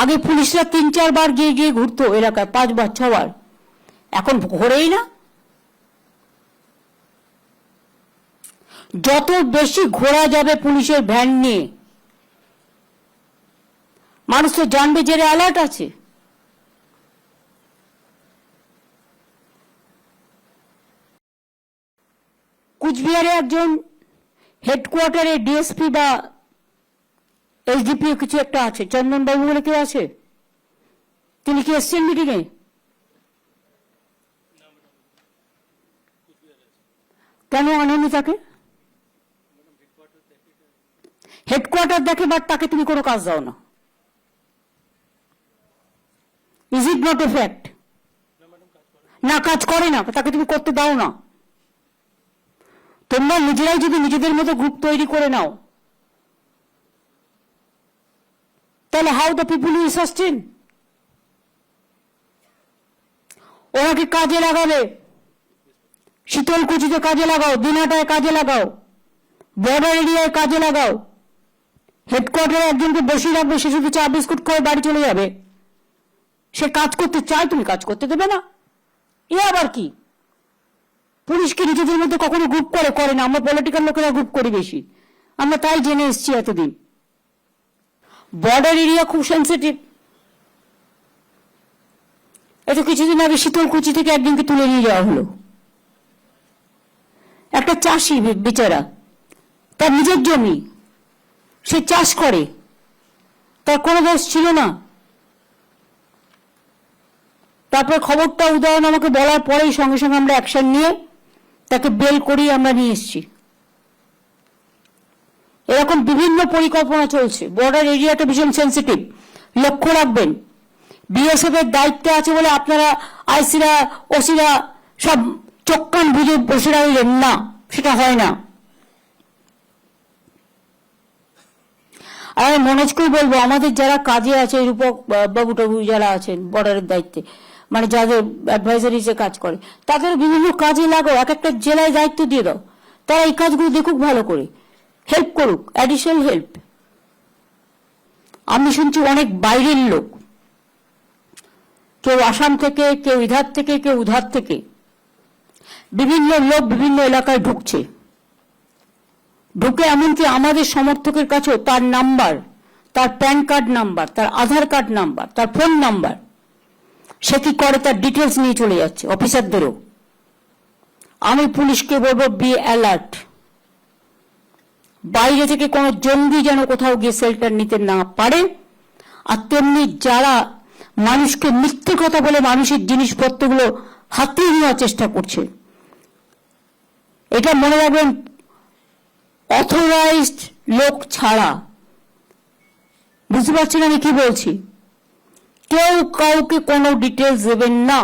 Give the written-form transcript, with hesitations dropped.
আগে পুলিশরা 3-4 বার গিয়ে গিয়ে ঘুরতো এলাকায়, 5 বার 6 বার, এখন ঘোরেই না। যত বেশি ঘোরা যাবে পুলিশের ভ্যান নিয়ে, মানুষ তো জানবে যে অ্যালার্ট আছে। কুচবিহারে একজন হেডকোয়ার্টারে ডিএসপি বা এসডিপিও কিছু একটা আছে, চন্দনবাবু বলে কেউ আছে, তিনি কি এসছেন মিটিংয়ে? কেন আনেনি তাকে? হেডকোয়ার্টার দেখে, বাট তাকে তুমি কোনো কাজ দাও না। Is it not a fact? না, কাজ করে না, তাকে তুমি করতে দাও না। তোমরা নিজেরাই যদি নিজেদের মতো গ্রুপ তৈরি করে নাও, তাহলে how the people will sustain? ওনাকে কাজে লাগাবে, শীতলকুচিতে কাজে লাগাও, দিনহাটায় কাজে লাগাও, বর্ডার এরিয়ায় কাজে লাগাও। হেডকোয়ার্টারে একজনকে বসিয়ে রাখবে, সে শুধু চা বিস্কুট করে বাড়ি চলে যাবে। সে কাজ করতে চায়, তুমি কাজ করতে দেবে না? এ আবার কি? পুলিশকে নিজেদের মধ্যে কখনো গ্রুপ করে না। আমরা পলিটিক্যাল লোকেরা গ্রুপ করি বেশি, আমরা তাই জেনে এসছি এতদিন। বর্ডার এরিয়া খুব সেন্সিটিভ। এত কিছুদিন আগে শীতলকুচি থেকে একজনকে তুলে নিয়ে যাওয়া হলো, একটা চাষি বেচারা, তার নিজের জমি, সে চাষ করে, তার কোনো দোষ ছিল না। তারপরে খবরটা উদয়ন আমাকে বলার পরেই সঙ্গে সঙ্গে আমরা অ্যাকশন নিয়ে তাকে বেল করিয়ে আমরা নিয়ে এসেছি। এরকম বিভিন্ন পরিকল্পনা চলছে। বর্ডার এরিয়াটা ভীষণ সেন্সিটিভ, লক্ষ্য রাখবেন। বিএসএফ এর দায়িত্বে আছে বলে আপনারা আইসিরা ওসিরা সব চোখ কান বুঝে বসে রইলেন না, সেটা হয় না। আর মনোজকেই বলবো, আমাদের যারা কাজে আছে, রূপক বাবু টাবু যারা আছেন বর্ডারের দায়িত্বে, মানে যাদের অ্যাডভাইজারিজে কাজ করে, তাদের বিভিন্ন কাজে লাগাও, এক একটা জেলায় দায়িত্ব দিয়ে দাও, তারা এই কাজগুলো দেখুক, ভালো করে হেল্প করুক, অ্যাডিশনাল হেল্প। আমি শুনছি অনেক বাইরের লোক, কেউ আসাম থেকে, কেউ ইধার থেকে, কেউ উধার থেকে, বিভিন্ন লোক বিভিন্ন এলাকায় ঢুকছে। ঢুকে এমনকি আমাদের সমর্থকের কাছেও তার নাম্বার, তার প্যান কার্ড নাম্বার, তার আধার কার্ড নাম্বার, তার ফোন নাম্বার, সে কি করে তার ডিটেলস নিয়ে চলে যাচ্ছে অফিসারদেরও। আমি পুলিশকে বলবো, বি অ্যালার্ট। বাইরে থেকে কোনো জঙ্গি যেন কোথাও গিয়ে শেল্টার নিতে না পারে। আর তেমনি যারা মানুষকে মিথ্যে কথা বলে মানুষের জিনিসপত্রগুলো হাতিয়ে নেওয়ার চেষ্টা করছে, এটা মনে রাখবেন, অথরাইজড লোক ছাড়া, বুঝতে পারছেন আমি কি বলছি, কেউ কাউকে কোনো ডিটেলস দেবেন না।